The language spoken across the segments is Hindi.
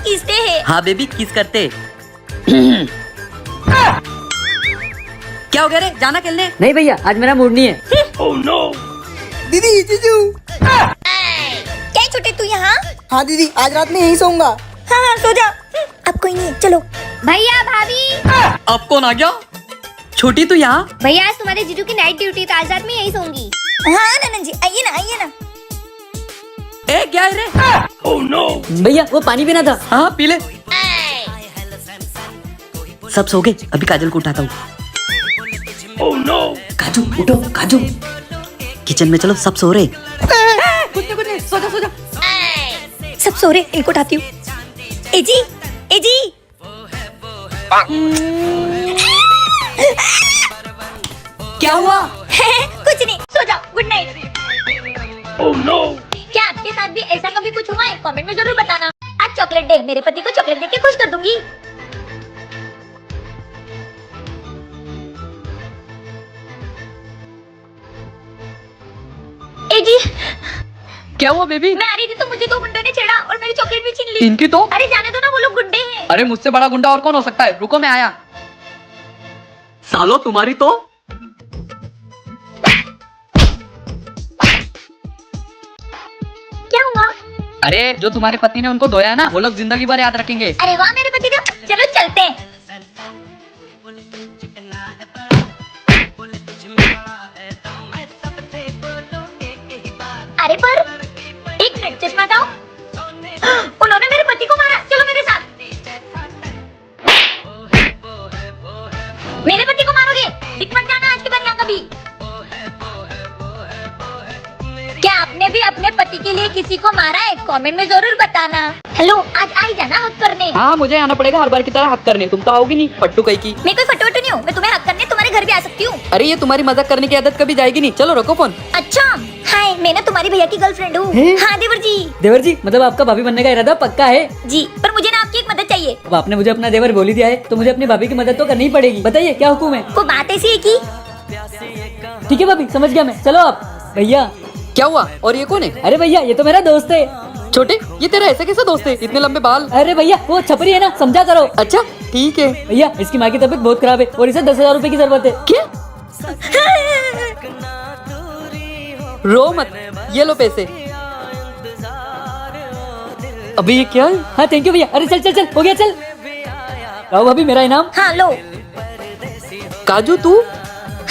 किसते हैं। हाँ बेबी किस करते। क्या हो गया रे, जाना खेलने? नहीं भैया आज मेरा मूड नहीं है। oh, no. दीदी जीजू। क्या छोटे तू यहाँ? हाँ दीदी आज रात में यहीं सोऊंगा। हाँ सो जा। अब कोई नहीं है, चलो। भैया भाभी। अब कौन आ गया? छोटी तू यहाँ? भैया आज तुम्हारे जीजू की नाइट ड्यूटी तो आज रात में यहीं सोऊंगी। हाँ ननन जी आइए ना आइए ना। ए क्या है रे? oh, no. भैया वो पानी पीना था। हाँ पी ले। सब सो गए, अभी काजल को उठाता हूँ। oh, no. काजू उठो काजू। किचन में चलो, सब सो रहे। कुछ नहीं सो जा सो जा। सब सो रहे, एक उठाती हूँ। एजी एजी। क्या हुआ? कुछ नहीं, सो जाओ, गुड नाइट। oh, no. क्या आपके साथ भी ऐसा कभी कुछ हुआ है? कमेंट में जरूर बताना। आज चॉकलेट डे, मेरे पति को चॉकलेट दे के खुश कर दूंगी। ए जी क्या हुआ बेबी? मैं आ रही थी तो मुझे दो गुंडों ने छेड़ा और मेरी चॉकलेट भी छीन ली। इनकी तो? अरे जाने दो ना, वो लोग गुंडे हैं। अरे मुझसे बड़ा गुंडा और कौन हो सकता है? रुको मैं आया। सालो तुम्हारी तो। क्या हुआ? अरे जो तुम्हारे पति ने उनको धोया है ना, वो लोग जिंदगी भर याद रखेंगे। अरे वाह मेरे पति का। चलो चलते हैं। अरे पर एक मिनट, चश्मा हटाओ। उन्होंने मेरे पति को मारा। चलो मेरे साथ। मेरे पति को मारोगे? दिख मत जाना आज के बाद यहाँ कभी। क्या आपने भी अपने पति के लिए किसी को मारा है? कमेंट में जरूर बताना। हेलो आज आई जाना हक करने। हाँ मुझे आना पड़ेगा हर बार की तरह हक करने। तुम तो आओगी नहीं, पट्टू कहीं की। मैं कोई फटोटू नहीं हूँ, मैं तुम्हें हक करने तुम्हारे घर भी आ सकती हूँ। अरे ये तुम्हारी मजाक करने की आदत कभी जाएगी नहीं। चलो रखो फोन। अच्छा हाय, मैं ना तुम्हारी भैया की गर्लफ्रेंड हूँ। हाँ देवर जी। देवर जी मतलब आपका भाभी बनने का इरादा पक्का है? जी पर मुझे ना आपकी एक मदद चाहिए। अब आपने मुझे अपना देवर बोल ही दिया है तो मुझे अपनी भाभी की मदद तो करनी ही पड़ेगी। बताइए क्या हुक्म है? वो बात ऐसी है कि ठीक है भाभी समझ गया मैं। चलो आप। भैया क्या हुआ? और ये कौन है? अरे भैया ये तो मेरा दोस्त है। छोटे ये तेरा ऐसा कैसा दोस्त है? इतने लंबे बाल। अरे भैया वो छपरी है ना, समझा करो। अच्छा ठीक है। भैया इसकी माँ की तबीयत बहुत खराब है और इसे 10,000 रूपए की जरूरत है। क्या? रो मत, ये लो पैसे। अभी ये क्या है? हाँ थैंक यू भैया। अरे चल चल चल हो गया चल। आओ भाभी मेरा इनाम। हाँ लो। काजू तू?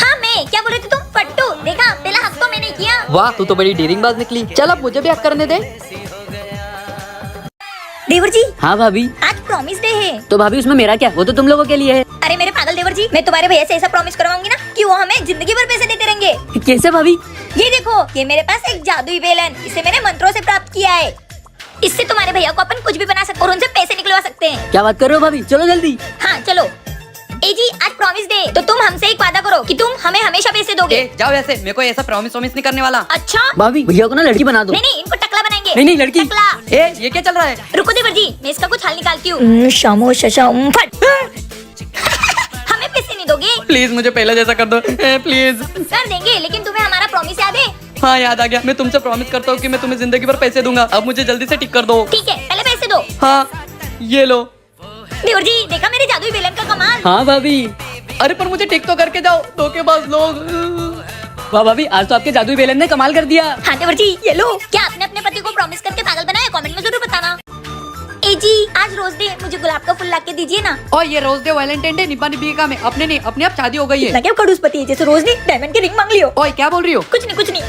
हाँ मैं क्या बोल रही थी तुम? फट्टू देखा, पहला हक तो मैंने किया। वाह तू तो बड़ी डेयरिंग बाज निकली। चल अब मुझे भी हक करने दे। देवर जी हाँ भाभी। आज प्रॉमिस डे है। तो भाभी उसमें मेरा क्या? वो तो तुम लोगों के लिए है। अरे मेरे पागल देवर जी, मैं तुम्हारे भैया से ऐसा प्रॉमिस करवाऊंगी ना कि वो हमें जिंदगी भर पैसे देते रहेंगे। कैसे भाभी? ये देखो, ये मेरे पास एक जादुई बेल है। इसे मैंने मंत्रों से प्राप्त किया है। इससे तुम्हारे भैया को अपन कुछ भी बना सकते और उनसे पैसे निकलवा सकते हैं। क्या बात कर रहे हो भाभी? चलो जल्दी। हाँ चलो। ए जी आज प्रॉमिस डे, तो तुम हमसे एक वादा करो कि तुम हमें हमेशा पैसे दोगे। जाओ ऐसे, मेरे को ऐसा प्रॉमिस नहीं करने वाला। अच्छा भाभी भैया को ना लड़की बना दो। नहीं नहीं, इनको टकला बनाएंगे। नहीं नहीं लड़की। टकला। ए ये क्या चल रहा है? रुको देवर जी, मैं इसका कुछ हल निकालती हूँ। शामो शशाम फट। हमें पैसे नहीं दोगे? प्लीज मुझे पहले जैसा कर दो प्लीज। कर देंगे, लेकिन तुम्हें हमारा प्रॉमिस याद है? हाँ याद आ गया। मैं तुमसे प्रॉमिस करता हूँ कि मैं तुम्हें जिंदगी भर पैसे दूंगा। अब मुझे जल्दी से टिक कर दो। ठीक है, पहले पैसे दो। हाँ ये लो। देवर जी देखा मेरे जादुई बेलन का कमाल? हाँ भाभी। अरे पर मुझे टिक तो करके जाओ, धोखेबाज लोग। वाह भाभी आज तो आपके जादुई बेलन ने कमाल कर दिया। हाँ देवर जी ये लो। क्या आपने अपने पति को प्रॉमिस करके पागल बनाया? कमेंट में जरूर बताना। ए जी आज रोज डे, मुझे गुलाब का फूल ला के दीजिए ना। और ये रोज डे वैलेंटाइन डे निभा निभी काम है। अपने नहीं, अपने आप शादी हो गई है। क्या खड़ूस पति है, जैसे रोज डे डायमंड की रिंग मांग लियो। ओए क्या बोल रही हो? कुछ नहीं कुछ नहीं।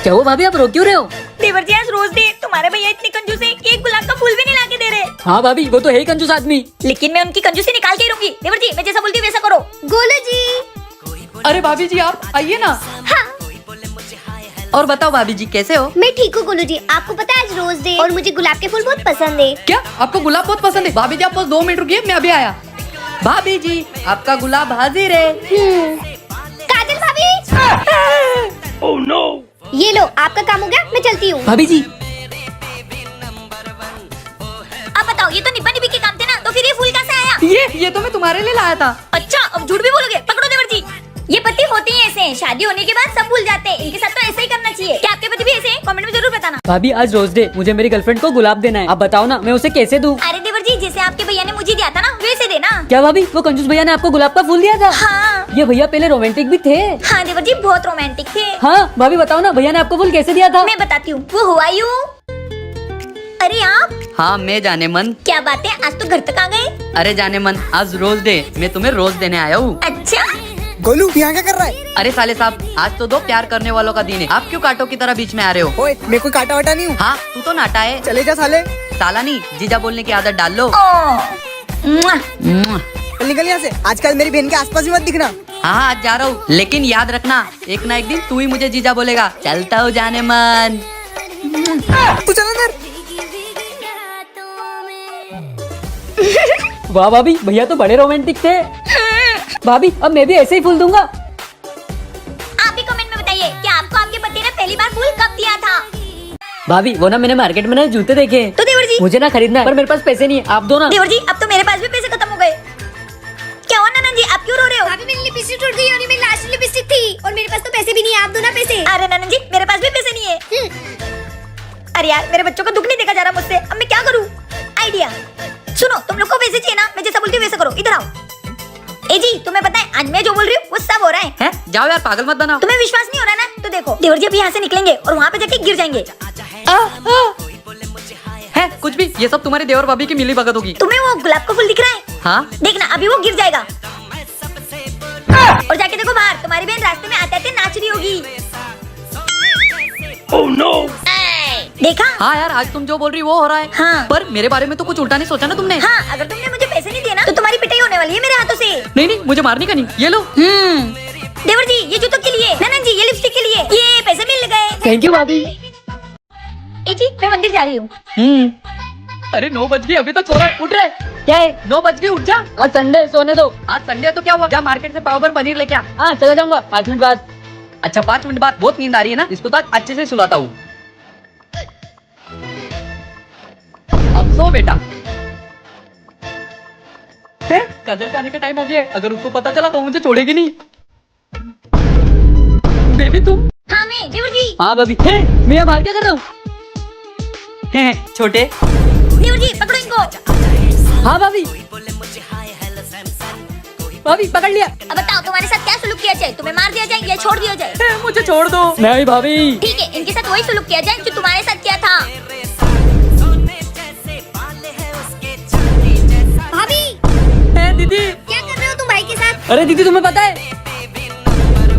क्या हुआ भाभी आप रो क्यों रहे हो? देवर जी आज रोज डे, तुम्हारे भैया इतने कंजूस है कि एक गुलाब का फूल भी नहीं ला के दे रहे। हाँ भाभी वो तो है ही कंजूस आदमी। लेकिन मैं उनकी कंजूसी निकाल के ही रहूंगी। देवर जी मैं जैसा बोलती हूँ वैसा करो। गोलू जी। अरे भाभी जी आप आइए ना। हाँ और बताओ भाभी जी कैसे हो? मैं ठीक हूँ गोलू जी। आपको पता है आज रोज डे और मुझे गुलाब के फूल बहुत पसंद है। क्या आपको गुलाब बहुत पसंद है? भाभी जी आप बस 2 मिनट रुकिए, मैं अभी आया। भाभी जी आपका गुलाब हाजिर है। काजल भाभी। Oh no. ये लो आपका काम हो गया, मैं चलती हूँ। भाभी जी अब बताओ, ये तो निब्बा निब्बी के काम थे ना, तो फिर ये फूल कहाँ से आया? ये तो मैं तुम्हारे लिए लाया था। अच्छा अब झूठ भी बोलोगे? पकड़ो देवर जी। ये पति होते ही ऐसे हैं, शादी होने के बाद सब भूल जाते हैं। इनके साथ तो ऐसे ही करना चाहिए। क्या आपके पति भी ऐसे हैं? कमेंट में जरूर बताना। भाभी आज रोज डे, मुझे मेरी गर्लफ्रेंड को गुलाब देना है। आप बताओ ना मैं उसे कैसे दूं? अरे देवर जी, जैसे आपके भैया ने मुझे दिया था ना, वैसे देना। क्या भाभी, वो कंजूस भैया ने आपको गुलाब का फूल दिया था? हाँ ये भैया पहले रोमांटिक भी थे। हाँ देवर जी, बहुत रोमांटिक थे। हाँ भाभी बताओ ना, भैया ने आपको फूल कैसे दिया था? मैं बताती हूँ। वो हुआ यूं। अरे आप, हाँ मैं जाने मन। क्या बात है, आज तो घर तक आ गए। अरे जाने मन, आज रोज डे, मैं तुम्हें रोज देने आया हूँ। अच्छा, गोलू यहाँ क्या कर रहा है? अरे साले साहब, आज तो दो प्यार करने वालों का दिन है। आप क्यों कांटों की तरह बीच में आ रहे हो? ओए, मैं कोई काटा वाटा नहीं हूँ। हाँ तू तो नाटा है। चले जा साले। साला नहीं, जीजा बोलने की आदत डाल लो। मुआ। चल निकल यहाँ से। आजकल मेरी बहन के आसपास भी मत दिखना। हाँ आज जा रहा हूँ, लेकिन याद रखना एक ना एक दिन तू ही मुझे जीजा बोलेगा। चलता हूँ जाने मन। तू चल अंदर। वाह भाभी, भैया तो बड़े रोमांटिक थे। भाभी अब मैं भी ऐसे ही फूल दूंगा। आप ही कमेंट में बताइए कि आपको आपके पति ने पहली बार फूल कब दिया था। भाभी वो ना मैंने मार्केट में ना जूते देखे। तो देवर जी, मुझे ना खरीदना है, पर मेरे पास पैसे नहीं है, आप दो ना। देवर जी, अब तो मेरे पास भी पैसे खत्म हो गए। क्या हुआ ननन जी, आप क्यों रो रहे हो? भाभी मेरी लिपस्टिक टूट गई और ये मेरी लास्ट लिपस्टिक थी और मेरे पास तो पैसे भी नहीं है। आप दो ना पैसे। अरे ननन जी, मेरे पास भी पैसे नहीं है। अरे यार, मेरे बच्चों का दुख नहीं देखा जा रहा मुझसे। अब मैं क्या करूँ? आइडिया सुनो, तुम लोग को वैसे चाहिए ना, मैं जैसा बोलती हूँ वैसा करो। इधर आओ। ए जी, तुम्हें पता है आज मैं जो बोल रही हूँ वो सब हो रहा है। हैं? जाओ यार, पागल मत बनाओ। तुम्हें विश्वास नहीं हो रहा ना, तो देखो देवर जी अभी यहाँ से निकलेंगे और वहाँ पे जाके गिर जाएंगे। है कुछ भी, ये सब तुम्हारे देवर भाभी की मिली भगत होगी। तुम्हें वो गुलाब का फूल दिख रहा है? हाँ देखना अभी वो गिर जाएगा। और जाके देखो बाहर, तुम्हारी बहन रास्ते में आते आते नाच रही होगी। Oh no! देखा? हाँ यार, आज तुम जो बोल रही वो हो रहा है। हाँ। पर मेरे बारे में तो कुछ उल्टा नहीं सोचा ना तुमने? हाँ, अगर तुमने मुझे पैसे नहीं दिए ना तो तुम्हारी पिटाई होने वाली है मेरे हाथों से। नहीं नहीं, मुझे मारने का नहीं। ये लो। देवर जी, ये जूतों के लिए, ननन जी ये लिपस्टिक के लिए, ये पैसे मिल गए। थैंक यू भाभी। ए जी, मैं मंदिर जा रही हूँ। अरे 9 बज गए, अभी तक सो रहा है। उठ रहे। क्या है? 9 बज गए, उठ जा। आज संडे, सोने दो। आज संडे है तो क्या हुआ? जा मार्केट से पाव भर पनीर लेके आ। हाँ चला जाऊंगा 5 मिनट बाद। अच्छा 5 मिनट बाद? बहुत नींद आ रही है ना, इसको तो आज अच्छे से सुलाता हूँ। अब सो बेटा। काजल के आने का टाइम हो गया है। अगर उसको पता चला तो मुझे छोड़ेगी नहीं। बेबी तुम? हाँ मैं, देवर जी। हाँ भाभी। मैं यहाँ बाहर क्या कर रहा हूँ? छोटे। देवर जी पकड़ो इनको। हाँ भाभी। भाभी पकड़ लिया। अब बताओ तुम्हारे साथ क्या सुलूक किया जाए? तुम्हें मार दिया जाए या छोड़ दिया जाए? मुझे छोड़ दो। नहीं भाभी। ठीक है, इनके साथ वही सुलूक किया जाए जो तुम्हारे साथ किया था। भाभी है दीदी। क्या कर रहे हो तुम भाई के साथ? अरे दीदी तुम्हें पता है,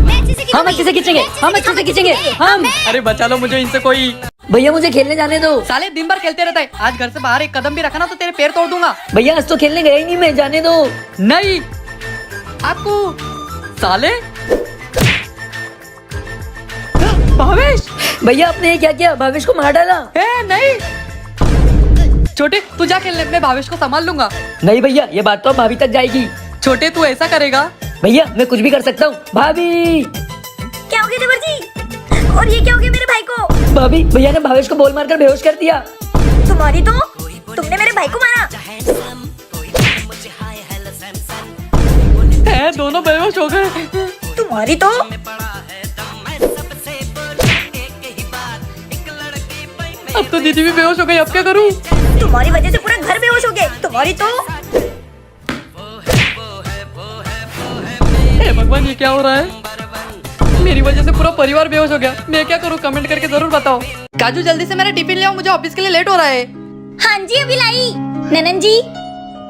मैं अच्छे से हम अच्छे से खींचेंगे, हम अच्छे से खींचेंगे। हम। अरे बचा लो मुझे इनसे कोई। भैया मुझे खेलने जाने दो। साले दिन भर खेलते रहता है। आज घर से बाहर एक कदम भी रखा ना तो तेरे पैर तोड़ दूंगा। भैया आज तो खेलने गया ही नहीं मैं, जाने दो। नहीं आपको साले। भावेश। भैया आपने ये क्या किया? भावेश को मार डाला। नहीं छोटे, तू जा खेलने, मैं भावेश को संभाल लूंगा। नहीं भैया, ये बात तो अब भाभी तक जाएगी। छोटे तू ऐसा करेगा? भैया मैं कुछ भी कर सकता हूँ। भाभी। क्या हो गया देवर जी? और ये क्या हो गया मेरे भाई को? भाभी भैया ने भावेश को बोल मारकर बेहोश कर दिया। तुम्हारी तो, तुमने मेरे भाई को मारा। दोनों बेहोश हो गए। तुम्हारी तो। अब तो दीदी भी बेहोश हो गई, अब क्या करूं? तुम्हारी वजह से पूरा घर बेहोश हो गए। तुम्हारी तो। हे भगवान, ये क्या हो रहा है? मेरी वजह से पूरा परिवार बेहोश हो गया। मैं क्या करूं? कमेंट करके जरूर बताओ। काजू जल्दी से मेरा टिफिन ले आओ, मुझे ऑफिस के लिए लेट हो रहा है। हाँ जी अभी लाई। ननन जी,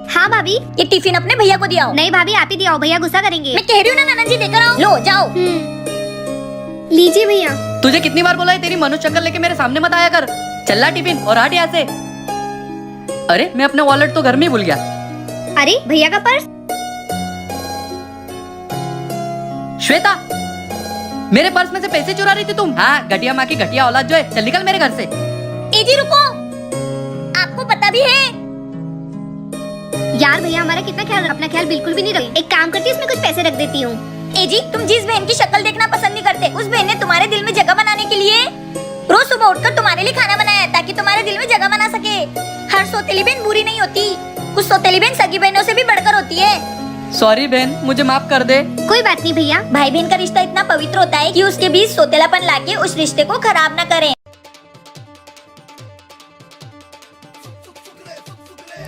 हाँ भाभी। ये टिफिन अपने भैया को दिया। नहीं भाभी, आप ही दिया, भैया गुस्सा करेंगे। मैं कह रही हूँ ना ननन जी, देकर आओ। लो जाओ। लीजिए भैया। तुझे कितनी बार बोला है तेरी मनुष्य शक्ल लेके मेरे सामने मत आया कर। चल टिफिन और हट यहाँ से। अरे मैं अपना वॉलेट तो घर में ही भूल गया। अरे भैया का पर्स। श्वेता, मेरे पर्स में से पैसे चुरा रही थी तुम? हाँ, घटिया माँ की घटिया औलाद जो है। चल निकल मेरे घर से। ए जी रुको, आपको पता भी है? यार भैया हमारा कितना ख्याल, अपना ख्याल बिल्कुल भी नहीं रख। एक काम करती हूँ, इसमें कुछ पैसे रख देती हूँ। ए जी, तुम जिस बहन की शक्ल देखना पसंद नहीं करते, उस बहन ने तुम्हारे दिल में जगह बनाने के लिए रोज सुबह उठकर तुम्हारे लिए खाना बनाया ताकि तुम्हारे दिल में जगह बना सके। हर सौतेली बहन बुरी नहीं होती, कुछ सौतेली बहन सगी बहनों से भी बढ़कर होती है। सॉरी बहन, मुझे माफ कर दे। कोई बात नहीं भैया। भाई बहन का रिश्ता इतना पवित्र होता है कि उसके बीच सोतेलापन लाके उस रिश्ते को खराब न करें।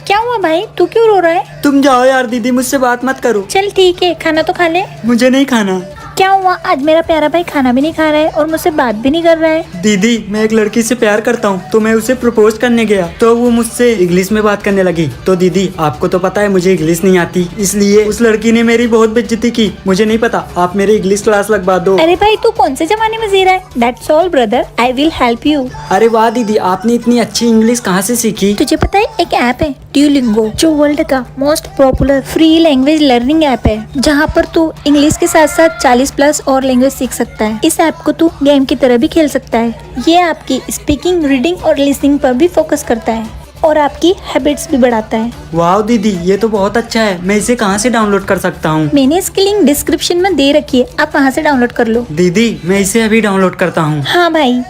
क्या हुआ भाई, तू क्यों रो रहा है? तुम जाओ यार दीदी, मुझसे बात मत करो। चल ठीक है, खाना तो खा ले। मुझे नहीं खाना। क्या हुआ, आज मेरा प्यारा भाई खाना भी नहीं खा रहा है और मुझसे बात भी नहीं कर रहा है? दीदी मैं एक लड़की से प्यार करता हूँ, तो मैं उसे प्रपोज करने गया तो वो मुझसे इंग्लिश में बात करने लगी। तो दीदी आपको तो पता है मुझे इंग्लिश नहीं आती, इसलिए उस लड़की ने मेरी बहुत बेइज्जती की। मुझे नहीं पता, आप मेरी इंग्लिश क्लास लगवा दो। अरे भाई तू कौन से जमाने में जी रहा है? That's all brother, I will help you. अरे वाह दीदी, आपने इतनी अच्छी इंग्लिश कहाँ से सीखी? तुझे पता है एक ऐप है ड्यूलिंगो, जो वर्ल्ड का most popular free language learning app है, जहाँ पर तू इंग्लिश के साथ साथ 40+ और लैंग्वेज सीख सकता है। इस ऐप को तू गेम की तरह भी खेल सकता है। ये आपकी स्पीकिंग, रीडिंग और लिसनिंग पर भी फोकस करता है और आपकी हैबिट्स भी बढ़ाता है। वाह दीदी, ये तो बहुत अच्छा है। मैं इसे कहाँ से डाउनलोड कर सकता हूँ? मैंने इसकी लिंक डिस्क्रिप्शन में दे रखी है, आप वहाँ से डाउनलोड कर लो। दीदी मैं इसे अभी डाउनलोड करता हूँ। हाँ भाई।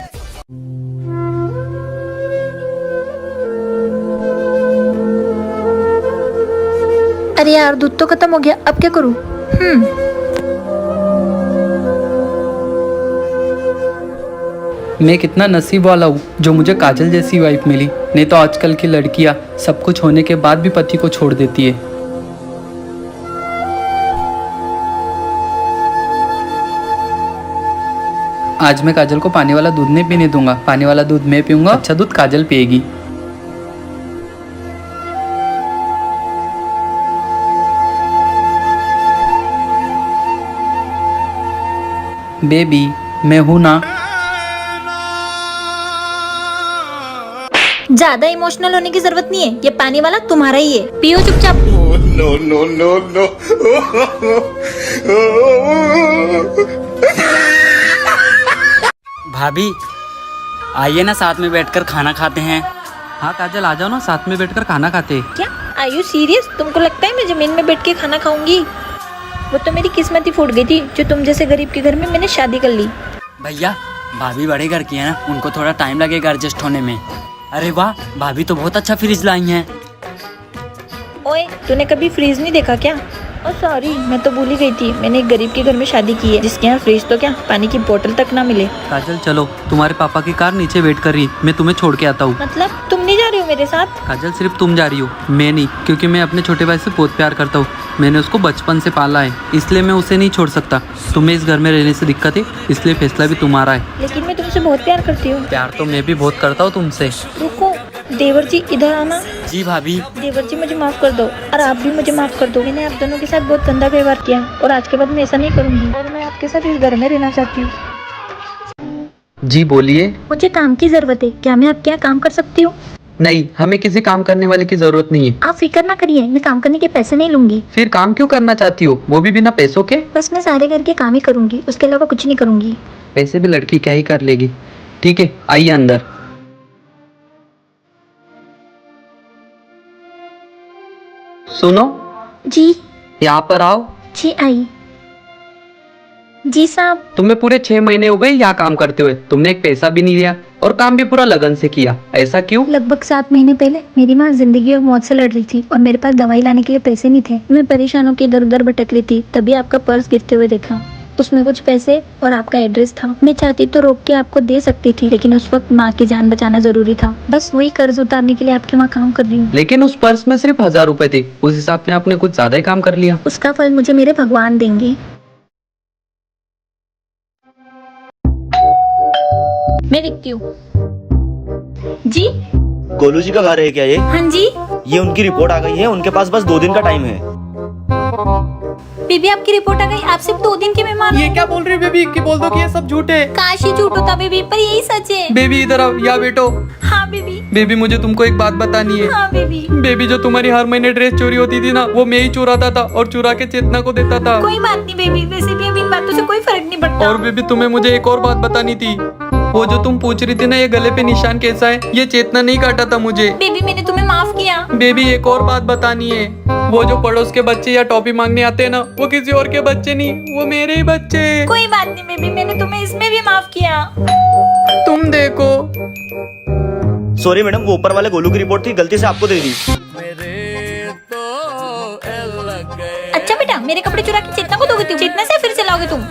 अरे यार दूध तो खत्म हो गया, अब क्या करूँ? मैं कितना नसीब वाला हूँ जो मुझे काजल जैसी वाइफ मिली। नहीं तो आजकल की लड़कियाँ सब कुछ होने के बाद भी पति को छोड़ देती है। आज मैं काजल को पानी वाला दूध नहीं पीने दूंगा। पानी वाला दूध मैं पीऊंगा, अच्छा दूध काजल पिएगी। बेबी मैं हूँ ना। ज्यादा इमोशनल होने की जरूरत नहीं है, ये पानी वाला तुम्हारा ही है, पियो चुपचाप। भाभी आइए ना, साथ में बैठकर खाना खाते हैं। हाँ काजल आ जाओ ना, साथ में बैठकर खाना खाते। क्या आर यू सीरियस? तुमको लगता है मैं जमीन में बैठ के खाना खाऊंगी? वो तो मेरी किस्मत ही फूट गई थी जो तुम जैसे गरीब के घर में मैंने शादी कर ली। भैया भाभी बड़े घर की है ना, उनको थोड़ा टाइम लगेगा एडजस्ट होने में। अरे वाह, भाभी तो बहुत अच्छा फ्रिज लाई हैं। ओए तूने कभी फ्रीज नहीं देखा क्या? ओ सॉरी, मैं तो भूल ही गई थी, मैंने एक गरीब के घर में शादी की है जिसके यहाँ फ्रिज तो क्या पानी की बोतल तक ना मिले। काजल चलो, तुम्हारे पापा की कार नीचे वेट कर रही, मैं तुम्हें छोड़ के आता हूँ। मतलब तुम नहीं जा रही हो मेरे साथ? काजल सिर्फ तुम जा रही हो, मैं नहीं, क्योंकि मैं अपने छोटे भाई से बहुत प्यार करता हूँ। मैंने उसको बचपन से पाला है, इसलिए मैं उसे नहीं छोड़ सकता। तुम्हें इस घर में रहने से दिक्कत है, इसलिए फैसला भी तुम्हारा है। लेकिन मैं तुमसे बहुत प्यार करती हूँ। प्यार तो मैं भी बहुत करता हूँ तुमसे। रुको, देवर जी इधर आना। जी भाभी। देवर जी मुझे माफ कर दो और आप भी मुझे माफ कर दो। मैंने आप दोनों के साथ बहुत गंदा व्यवहार किया और आज के बाद मैं ऐसा नहीं करूँगी और मैं आपके साथ इस घर में रहना चाहती हूँ। जी बोलिए। मुझे काम की जरूरत है, क्या मैं आपके यहाँ काम कर सकती हूँ? नहीं, हमें किसी काम करने वाले की जरूरत नहीं है। आप फिक्र ना करिए, मैं काम करने के पैसे नहीं लूंगी। फिर काम क्यों करना चाहती हो, वो भी बिना पैसों के? बस मैं सारे घर के काम ही करूंगी, उसके अलावा कुछ नहीं करूंगी। पैसे भी लड़की क्या ही कर लेगी। ठीक है आइए अंदर। सुनो जी। यहाँ पर आओ। जी आई। जी साहब। तुम्हें पूरे 6 महीने हो गए यहाँ काम करते हुए, तुमने एक पैसा भी नहीं लिया और काम भी पूरा लगन से किया, ऐसा क्यों? लगभग 7 महीने पहले मेरी माँ जिंदगी और मौत से लड़ रही थी और मेरे पास दवाई लाने के लिए पैसे नहीं थे। मैं परेशान होकर इधर उधर भटक रही थी, तभी आपका पर्स गिरते हुए देखा। उसमें कुछ पैसे और आपका एड्रेस था। मैं चाहती तो रोक के आपको दे सकती थी, लेकिन उस वक्त माँ की जान बचाना जरूरी था। बस वही कर्ज उतारने के लिए आपके वहाँ काम कर रही हूँ। लेकिन उस पर्स में सिर्फ 1000 रुपए थे, उस हिसाब से आपने कुछ ज्यादा ही काम कर लिया। उसका फल मुझे मेरे भगवान देंगे। मैं दिखती हूँ। जी गोलू जी का घर है क्या ये? हाँ जी। ये उनकी रिपोर्ट आ गई है, उनके पास बस 2 दिन का टाइम है। बेबी आपकी रिपोर्ट आ गई, आप सिर्फ 2 दिन के मेहमान हो। ये क्या बोल रही है बेबी, कि बोल दो कि ये सब झूठ है। काश ही झूठ होता बेबी, पर यही सच है। बेबी इधर आओ, यहाँ बैठो। हाँ बेबी। बेबी मुझे तुमको एक बात बतानी है। हाँ बेबी। बेबी जो तुम्हारी हर महीने ड्रेस चोरी होती थी ना, वो मैं ही चुराता था और चुरा के चेतना को देता था। कोई बात नहीं बेबी, वैसे भी अब इन बातों से कोई फर्क नहीं पड़ता। और बेबी तुम्हें मुझे एक और बात बतानी थी। वो जो तुम पूछ रही थी ना, ये गले पे निशान कैसा है, ये चेतना नहीं काटा था मुझे। बेबी मैंने तुम्हें माफ किया। बेबी एक और बात बतानी है। वो जो पड़ोस के बच्चे या टॉफी मांगने आते हैं ना, वो किसी और के बच्चे नहीं, वो मेरे ही बच्चे। कोई बात नहीं बेबी, मैंने तुम्हें इसमें भी माफ किया। तुम देखो। सॉरी मैडम, वो ऊपर वाले गोलू की रिपोर्ट थी, गलती से आपको दे दी। अच्छा बेटा, मेरे कपड़े चुरा के चेतना को दोगे तुम? चेतना से फिर से लाओगे तुम?